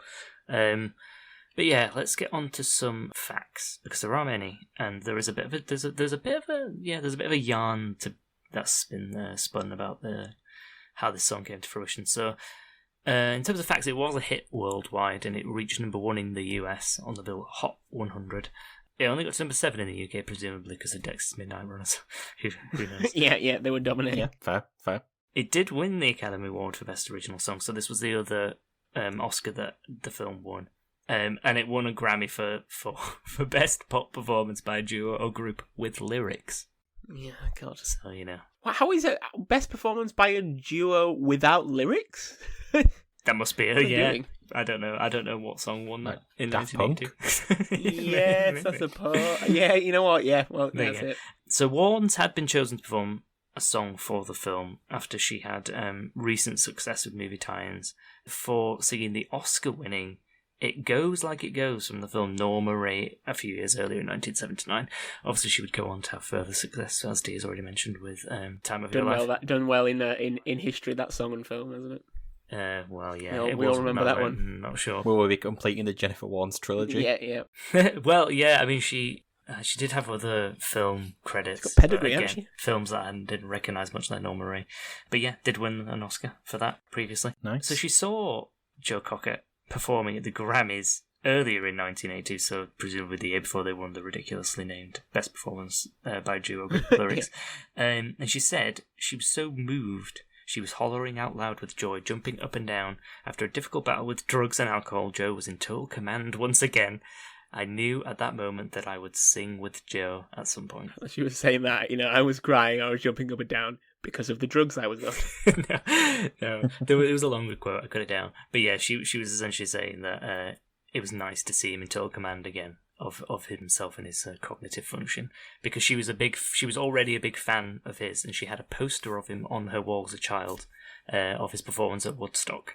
But yeah, let's get on to some facts, because there are many, and there is a bit of a yarn that's been spun about how this song came to fruition. So, in terms of facts, it was a hit worldwide, and it reached number 1 in the US on the Bill Hot 100. It only got to number 7 in the UK, presumably because of Dexter's Midnight Runners. Who knows? Yeah, they were dominating. Yeah, fair. It did win the Academy Award for Best Original Song, so this was the other Oscar that the film won. And it won a Grammy for Best Pop Performance by a Duo or Group with Lyrics. Yeah, God. So, How is it best performance by a duo without lyrics? That must be What are they yeah. doing? I don't know what song won that in Daft 1982. Yes, I suppose. Yeah, you know what? Yeah, well, that's it. So Warnes had been chosen to perform a song for the film after she had recent success with movie tie-ins for singing the Oscar-winning It Goes Like It Goes from the film Norma Ray a few years earlier in 1979. Obviously, she would go on to have further success, as Dee has already mentioned, with Time of Your Life. Done well in history, that song and film, hasn't it? Well, yeah. We all remember that one. Not sure. Will we be completing the Jennifer Warnes trilogy? Yeah. Well, yeah, I mean, she did have other film credits. She's got pedigree, again, hasn't she? films that I didn't recognise much like Norma Ray. But yeah, did win an Oscar for that previously. Nice. So she saw Joe Cocker performing at the Grammys earlier in 1982, so presumably the year before they won the ridiculously named Best Performance by Duo Group Lyrics. And she said she was so moved, she was hollering out loud with joy, jumping up and down. After a difficult battle with drugs and alcohol, Joe was in total command once again. I knew at that moment that I would sing with Joe at some point. She was saying that, I was crying, I was jumping up and down because of the drugs I was on. no, it was a longer quote. I cut it down, but yeah, she was essentially saying that it was nice to see him in total command again of himself and his cognitive function, because she was already a big fan of his, and she had a poster of him on her wall as a child of his performance at Woodstock.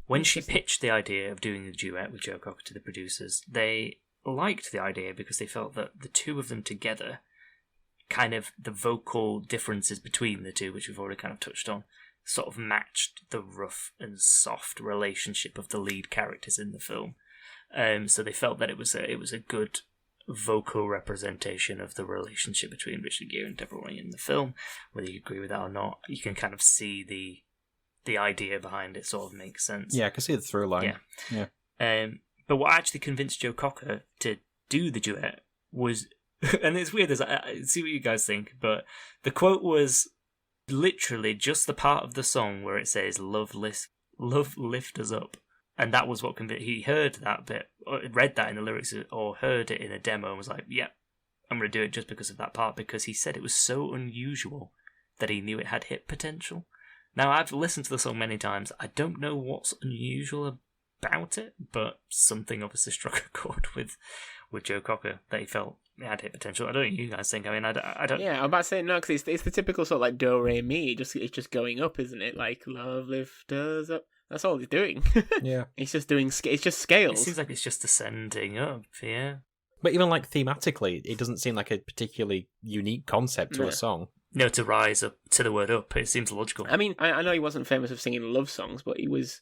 When she pitched the idea of doing a duet with Joe Cocker to the producers, they liked the idea because they felt that the two of them together, kind of the vocal differences between the two, which we've already kind of touched on, sort of matched the rough and soft relationship of the lead characters in the film. So they felt that it was a good vocal representation of the relationship between Richard Gere and Debra Winger in the film. Whether you agree with that or not, you can kind of see the idea behind it sort of makes sense. Yeah, I can see the through line. Yeah. But what actually convinced Joe Cocker to do the duet was, and it's weird, I see what you guys think, but the quote was literally just the part of the song where it says, love lift us up. And that was what convinced. He heard that bit, or read that in the lyrics, or heard it in a demo and was like, yeah, I'm going to do it just because of that part, because he said it was so unusual that he knew it had hit potential. Now, I've listened to the song many times. I don't know what's unusual about it, but something obviously struck a chord with Joe Cocker that he felt it had hit potential. I don't know what you guys think. I mean, I don't... Yeah, I'm about to say no, because it's the typical sort of like do, re, mi. It's just going up, isn't it? Like, love lift us up. That's all he's doing. Yeah. It's just doing... It's just scales. It seems like it's just ascending up, yeah. But even like thematically, it doesn't seem like a particularly unique concept to a song. No, to rise up to the word up, it seems logical. I mean, I know he wasn't famous for singing love songs, but he was...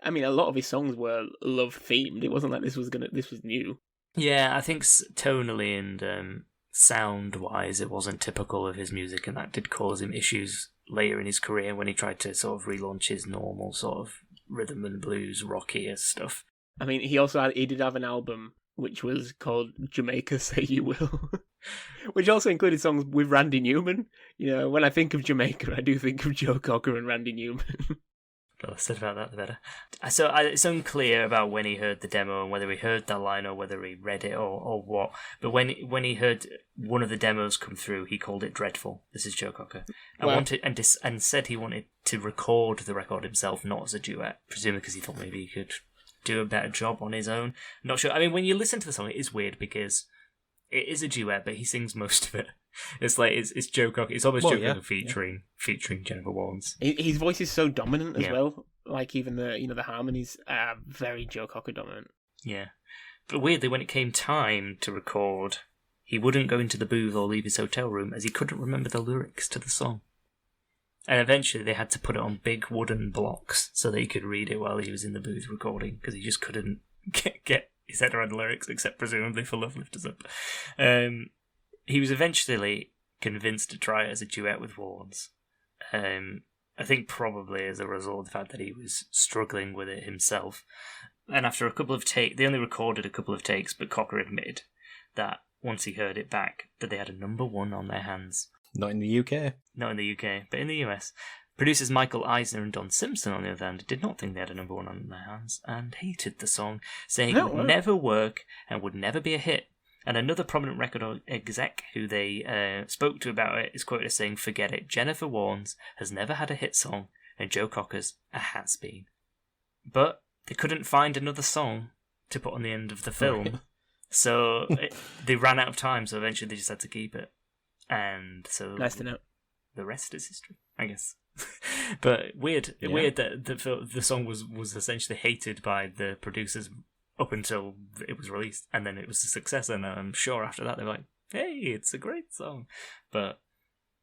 I mean, a lot of his songs were love-themed. It wasn't like this was new. Yeah, I think tonally and sound-wise, it wasn't typical of his music, and that did cause him issues later in his career when he tried to sort of relaunch his normal sort of rhythm and blues rockier stuff. I mean, he did have an album which was called Jamaica Say You Will, which also included songs with Randy Newman. You know, when I think of Jamaica, I do think of Joe Cocker and Randy Newman. The less said about that, the better. So it's unclear about when he heard the demo and whether he heard that line or whether he read it or what. But when he heard one of the demos come through, he called it dreadful. This is Joe Cocker, and said he wanted to record the record himself, not as a duet, presumably because he thought maybe he could do a better job on his own. Not sure. I mean, when you listen to the song, it is weird because it is a duet, but he sings most of it. It's like it's Joe Cocker. It's almost Joe Cocker featuring Jennifer Warnes. His voice is so dominant as well. Like even the harmonies are very Joe Cocker dominant. Yeah, but weirdly, when it came time to record, he wouldn't go into the booth or leave his hotel room as he couldn't remember the lyrics to the song. And eventually, they had to put it on big wooden blocks so that he could read it while he was in the booth recording because he just couldn't get his head around the lyrics, except presumably for Love Lift Us Up. He was eventually convinced to try it as a duet with Warnes. I think probably as a result of the fact that he was struggling with it himself. And after a couple of takes, they only recorded a couple of takes, but Cocker admitted that once he heard it back, that they had a number one on their hands. Not in the UK. Not in the UK, but in the US. Producers Michael Eisner and Don Simpson, on the other hand, did not think they had a number one on their hands and hated the song, saying it would never work and would never be a hit. And another prominent record exec who they spoke to about it is quoted as saying, "Forget it, Jennifer Warnes has never had a hit song, and Joe Cocker's a has-been." But they couldn't find another song to put on the end of the film, so they ran out of time, so eventually they just had to keep it. And so nice to know. The rest is history, I guess. But weird that the song was essentially hated by the producers up until it was released, and then it was a success, and I'm sure after that they're like, hey, it's a great song. But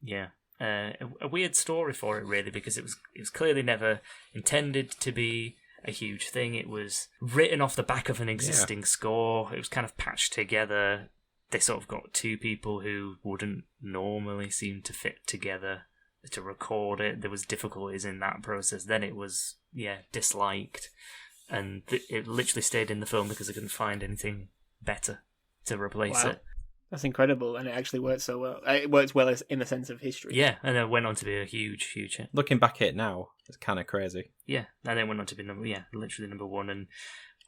yeah, a weird story for it really, because it was clearly never intended to be a huge thing. It was written off the back of an existing score. It was kind of patched together. They sort of got two people who wouldn't normally seem to fit together to record it. There was difficulties in that process. Then it was disliked. And it literally stayed in the film because they couldn't find anything better to replace it. That's incredible, and it actually works so well. It works well in the sense of history. Yeah, and it went on to be a huge, huge hit. Looking back at it now, it's kind of crazy. Yeah, and then went on to be literally number one, and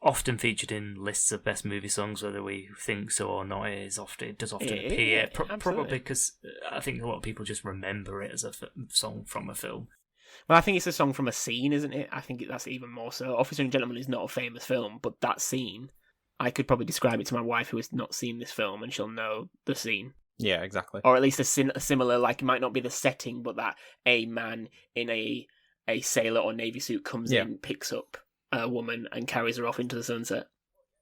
often featured in lists of best movie songs, whether we think so or not. It does often appear, probably because I think a lot of people just remember it as a song from a film. Well, I think it's a song from a scene, isn't it? I think that's even more so. Officer and Gentleman is not a famous film, but that scene, I could probably describe it to my wife who has not seen this film, and she'll know the scene. Yeah, exactly. Or at least a similar, like, it might not be the setting, but that a man in a sailor or navy suit comes in, picks up a woman, and carries her off into the sunset.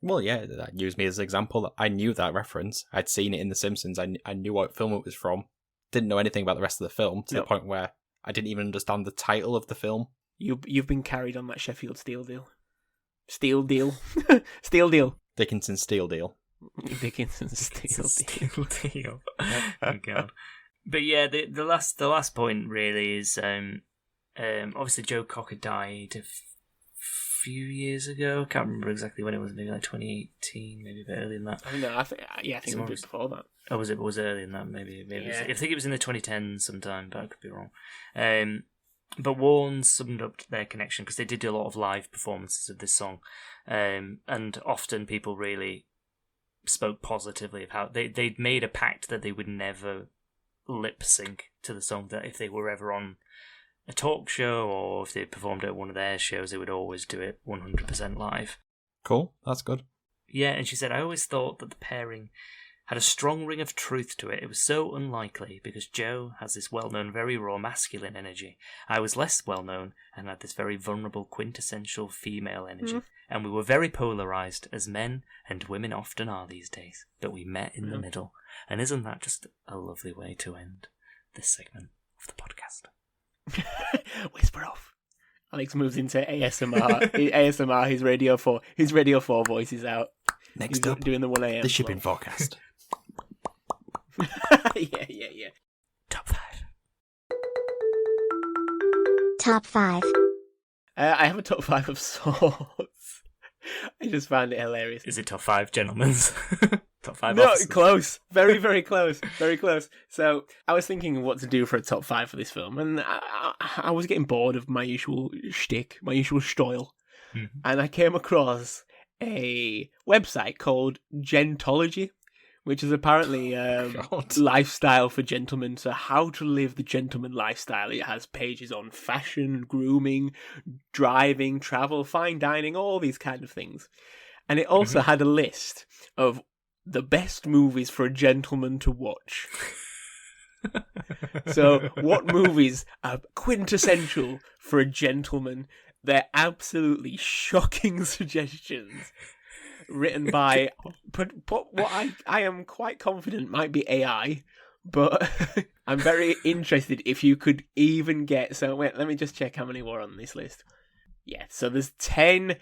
Well, yeah, that used me as an example. I knew that reference. I'd seen it in The Simpsons. I knew what film it was from. Didn't know anything about the rest of the film, to the point where I didn't even understand the title of the film. You've been carried on that Sheffield Steel deal. Steel deal. Steel deal. Dickinson Steel deal. Dickinson Steel deal. Oh god. But yeah, the last point really is obviously Joe Cocker died a few years ago. I can't remember exactly when it was. Maybe like 2018, maybe a bit earlier than that. I think it was before that. Oh, was it earlier than that? Maybe. Yeah. I think it was in the 2010s sometime, but I could be wrong. But Warnes summed up their connection because they did do a lot of live performances of this song, and often people really spoke positively of how they'd made a pact that they would never lip sync to the song. That if they were ever on a talk show or if they performed at one of their shows, they would always do it 100% live. Cool, that's good. Yeah, and she said, I always thought that the pairing had a strong ring of truth to it. It was so unlikely because Joe has this well-known, very raw masculine energy. I was less well-known and had this very vulnerable, quintessential female energy. And we were very polarised, as men and women often are these days. But we met in the middle. And isn't that just a lovely way to end this segment of the podcast? Whisper off. Alex moves into ASMR. ASMR. His Radio 4 voice is out. Next up, doing the 1 a.m. the shipping forecast. Yeah. Top 5. Top 5. I have a top 5 of sorts. I just found it hilarious. Is it top 5 gentlemen's? Top 5 No, officers? close. Very, very close. Very close. So I was thinking what to do for a top 5 for this film, and I was getting bored of my usual shtick, my usual stoil, and I came across a website called Gentology, which is apparently lifestyle for gentlemen. So how to live the gentleman lifestyle. It has pages on fashion, grooming, driving, travel, fine dining, all these kind of things. And it also had a list of the best movies for a gentleman to watch. So what movies are quintessential for a gentleman? They're absolutely shocking suggestions. Written by what I am quite confident might be AI, but I'm very interested if you could even get... So wait, let me just check how many were on this list. Yeah, so there's 10,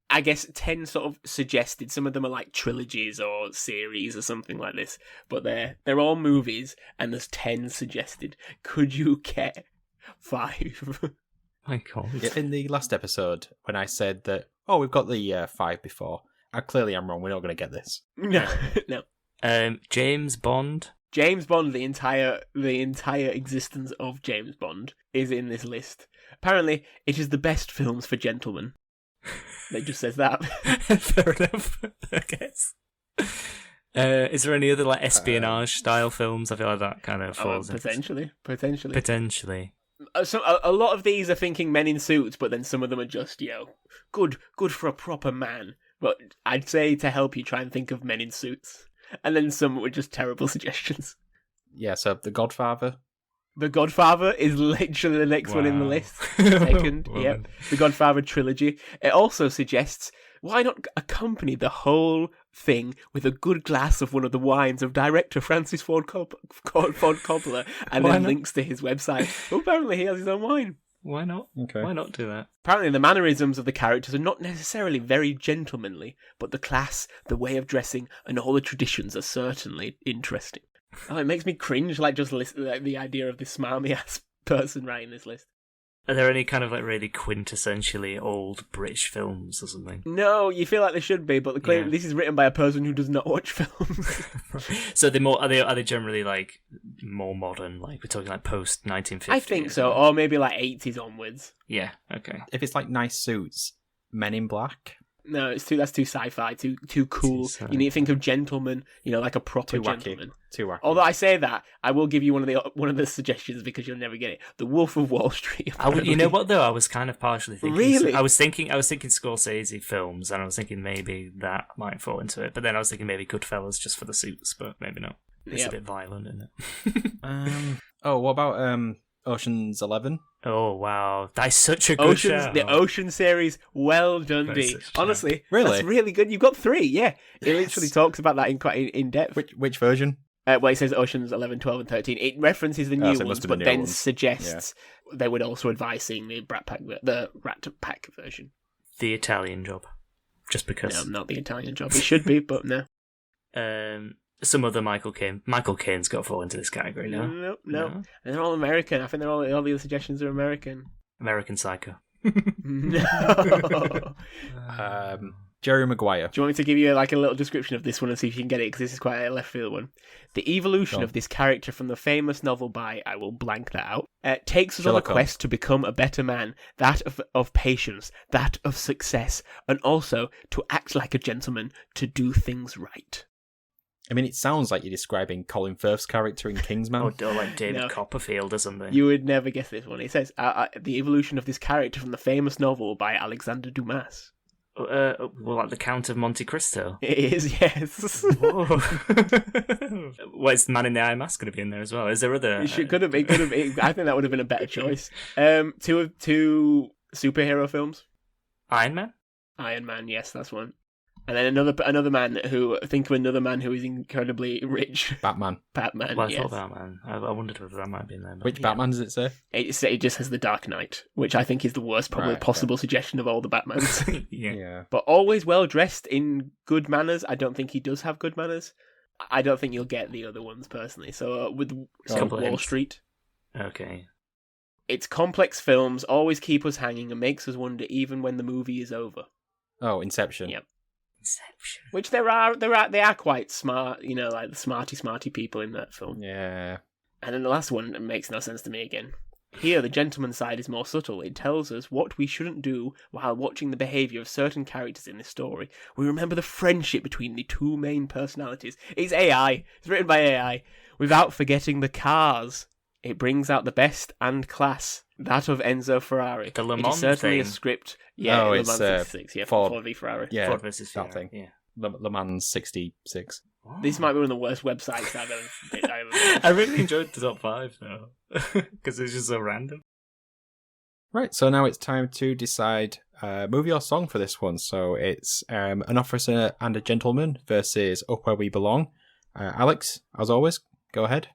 I guess 10 sort of suggested. Some of them are like trilogies or series or something like this, but they're all movies, and there's 10 suggested. Could you get 5? My God. Yeah, in the last episode, when I said that, we've got the 5 before, I clearly am wrong. We're not going to get this. No. James Bond. James Bond, the entire existence of James Bond is in this list. Apparently, it is the best films for gentlemen. It just says that. Fair enough, I guess. Is there any other like espionage style films? I feel like that kind of falls potentially. So a lot of these are thinking men in suits, but then some of them are just good for a proper man. But I'd say to help you, try and think of men in suits. And then some were just terrible suggestions. Yeah, so The Godfather. The Godfather is literally the next one in the list. Second, yep. The Godfather trilogy. It also suggests, why not accompany the whole thing with a good glass of one of the wines of director Francis Ford Coppola, and then links to his website. Well, apparently he has his own wine. Why not? Okay. Why not do that? Apparently the mannerisms of the characters are not necessarily very gentlemanly, but the class, the way of dressing, and all the traditions are certainly interesting. Oh, it makes me cringe, just the idea of this smarmy-ass person writing this list. Are there any kind of like really quintessentially old British films or something? No, you feel like there should be, but clearly this is written by a person who does not watch films. So are they generally like more modern? Like we're talking like post 1950? I think so, or maybe like 80s onwards. Yeah. Okay. If it's like nice suits, Men in Black. No, that's too sci-fi, too cool. You need to think of gentlemen, like a proper gentleman. Too wacky. Although I say that, I will give you one of the suggestions because you'll never get it. The Wolf of Wall Street. You know what though? I was kind of partially thinking. Really? I was thinking Scorsese films, and I was thinking maybe that might fall into it. But then I was thinking maybe Goodfellas just for the suits, but maybe not. It's a bit violent, isn't it? What about Ocean's 11? Oh wow, that's such a good show. The Ocean series, well done, D. Honestly, really, that's really good. You've got 3, yeah. It literally talks about that in quite in depth. Which version? Well, it says Oceans 11, 12, and 13. It references the new ones, but then suggests they would also advise seeing the Rat Pack version. The Italian Job, just because. No, not the Italian Job. It should be, but no. Some other Michael Caine. Michael Caine's got to fall into this category now. No. They're all American. I think all the other suggestions are American. American Psycho. No. Jerry Maguire. Do you want me to give you a little description of this one and see if you can get it? Because this is quite a left field one. The evolution of this character from the famous novel by, I will blank that out, takes us on a quest to become a better man, that of patience, that of success, and also to act like a gentleman, to do things right. I mean, it sounds like you're describing Colin Firth's character in Kingsman. Or like David Copperfield or something. You would never guess this one. It says, the evolution of this character from the famous novel by Alexander Dumas. Like the Count of Monte Cristo? It is, yes. Well, is the Man in the Iron Mask going to be in there as well? Is there other... It could have been. I think that would have been a better choice. Two superhero films. Iron Man? Iron Man, yes, that's one. And then another man who... Think of another man who is incredibly rich. Batman. Well, I thought Batman. I wondered whether that might be in there. Which Batman does it say? It just has The Dark Knight, which I think is the worst possible suggestion of all the Batmans. Yeah. But always well dressed in good manners. I don't think he does have good manners. I don't think you'll get the other ones, personally. So with Wall Street. Okay. Its complex films always keep us hanging and makes us wonder even when the movie is over. Oh, Inception. Yep. Inception. Which they are quite smart, like the smarty people in that film. Yeah. And then the last one makes no sense to me again. Here, the gentleman's side is more subtle. It tells us what we shouldn't do while watching the behaviour of certain characters in this story. We remember the friendship between the two main personalities. It's AI. It's written by AI. Without forgetting the cars. It brings out the best and class. That of Enzo Ferrari. The Le It Mans is certainly thing. a script. Yeah, No, Le it's, Mans 66. Yeah, Ford v Ferrari. Yeah, Ford versus that Ferrari. thing. Yeah. Le Mans 66. This might be one of the worst websites I've ever I really enjoyed the top 5 though, because it's just so random. Right, so now it's time to decide movie or song for this one. So it's An Officer and a Gentleman versus Up Where We Belong. Alex, as always, go ahead.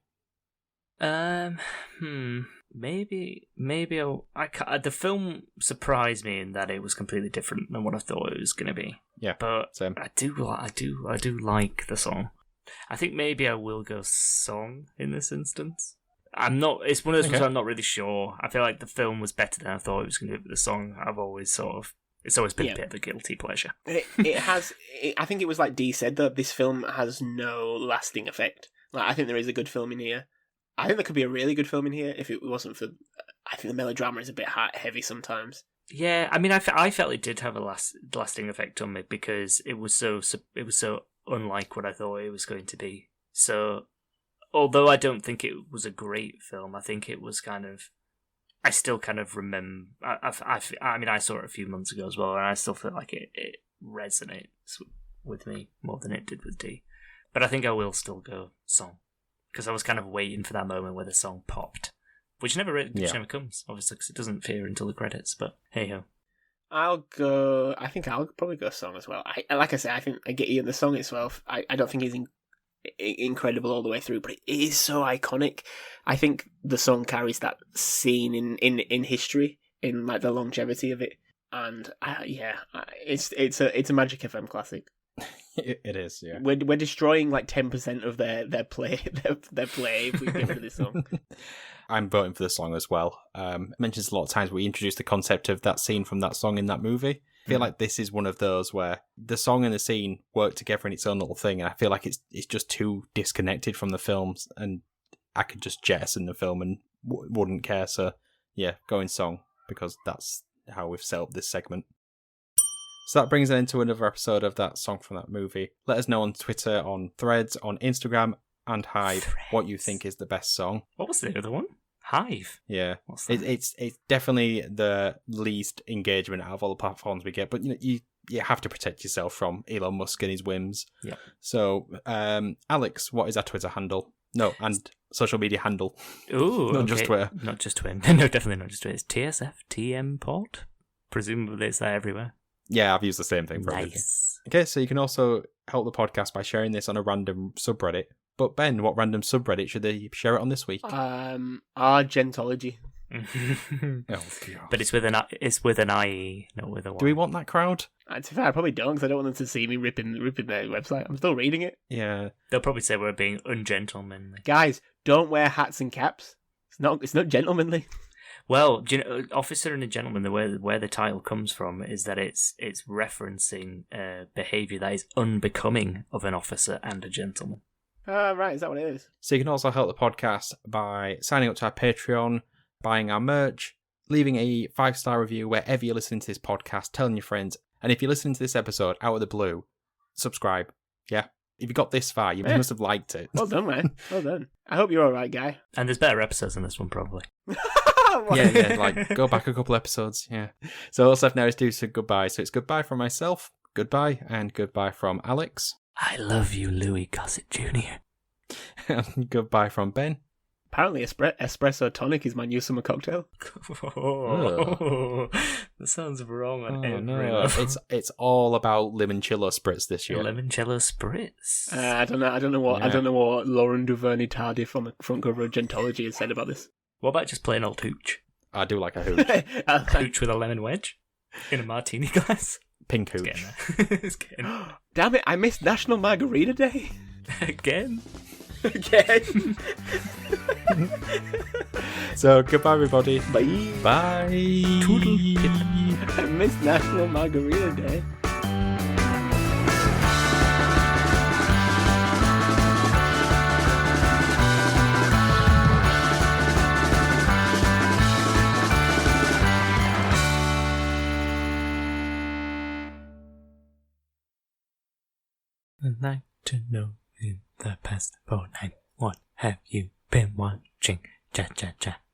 Maybe the film surprised me in that it was completely different than what I thought it was going to be. Yeah, but same. I do like the song. I think maybe I will go song in this instance. I'm not. It's one of those ones where I'm not really sure. I feel like the film was better than I thought it was going to be. But the song, it's always been a bit of a guilty pleasure. It has. I think it was like Dee said, though. This film has no lasting effect. Like, I think there is a good film in here. I think there could be a really good film in here if it wasn't for. I think the melodrama is a bit heavy sometimes. Yeah, I mean, I felt it did have a lasting effect on me because it was so unlike what I thought it was going to be. So, although I don't think it was a great film, I think it was kind of. I still kind of remember. I mean, I saw it a few months ago as well, and I still feel like it resonates with me more than it did with Dee. But I think I will still go song because I was kind of waiting for that moment where the song popped. Which never comes, obviously, because it doesn't appear until the credits, but hey-ho. I think I'll probably go song as well. Like I said, I think I get you in the song itself. I don't think it's incredible all the way through, but it is so iconic. I think the song carries that scene in history, in like the longevity of it. And it's a Magic FM classic. It is, yeah. We're destroying like 10% of their play if we get rid of this song. I'm voting for the song as well. I mentioned this a lot of times. We introduced the concept of that scene from that song in that movie. I feel like this is one of those where the song and the scene work together in its own little thing, and I feel like it's just too disconnected from the films, and I could just jettison the film and wouldn't care. So yeah, going song, because that's how we've set up this segment. So that brings us into another episode of that song from that movie. Let us know on Twitter, on Threads, on Instagram, and Hive what you think is the best song. What was the other one? Hive. Yeah, what's that? It's definitely the least engagement out of all the platforms we get, but you have to protect yourself from Elon Musk and his whims. Yeah. So, Alex, what is our Twitter handle? No, and social media handle. Ooh, not just Twitter. Not just Twitter. No, definitely not just Twitter. It's TSFTM Pod. Presumably, it's there everywhere. Yeah, I've used the same thing for everything. Nice. Okay, so you can also help the podcast by sharing this on a random subreddit. But Ben, what random subreddit should they share it on this week? Argentology. Oh, God. But it's with an IE, not with a Y. Do we want that crowd? To be fair, I probably don't, because I don't want them to see me ripping their website. I'm still reading it. Yeah. They'll probably say we're being ungentlemanly. Guys, don't wear hats and caps. It's not gentlemanly. Well, do you know, Officer and a Gentleman, where the title comes from is that it's referencing behaviour that is unbecoming of an officer and a gentleman. Right, is that what it is? So you can also help the podcast by signing up to our Patreon, buying our merch, leaving a 5-star review wherever you're listening to this podcast, telling your friends, and if you're listening to this episode out of the blue, subscribe. Yeah. If you got this far, you must have liked it. Well done, man. Well done. I hope you're all right, guy. And there's better episodes than this one, probably. Yeah, like go back a couple episodes, yeah. So all left now is do say goodbye. So it's goodbye from myself, goodbye, and goodbye from Alex. I love you, Louis Gossett Jr. And goodbye from Ben. Apparently espresso tonic is my new summer cocktail. Oh, that sounds wrong on every level. It's all about limoncello spritz this year. Limoncello spritz. I don't know what Lauren Duvernay Tardif on the front cover of Gentology has said about this. What about just plain old hooch? I do like a hooch. Hooch with a lemon wedge in a martini glass. Pink hooch. It's getting there. Damn it! I missed National Margarita Day Again. So goodbye, everybody. Bye. Bye. Toodle. I missed National Margarita Day. like to know in the past 491. What have you been watching? Cha cha cha.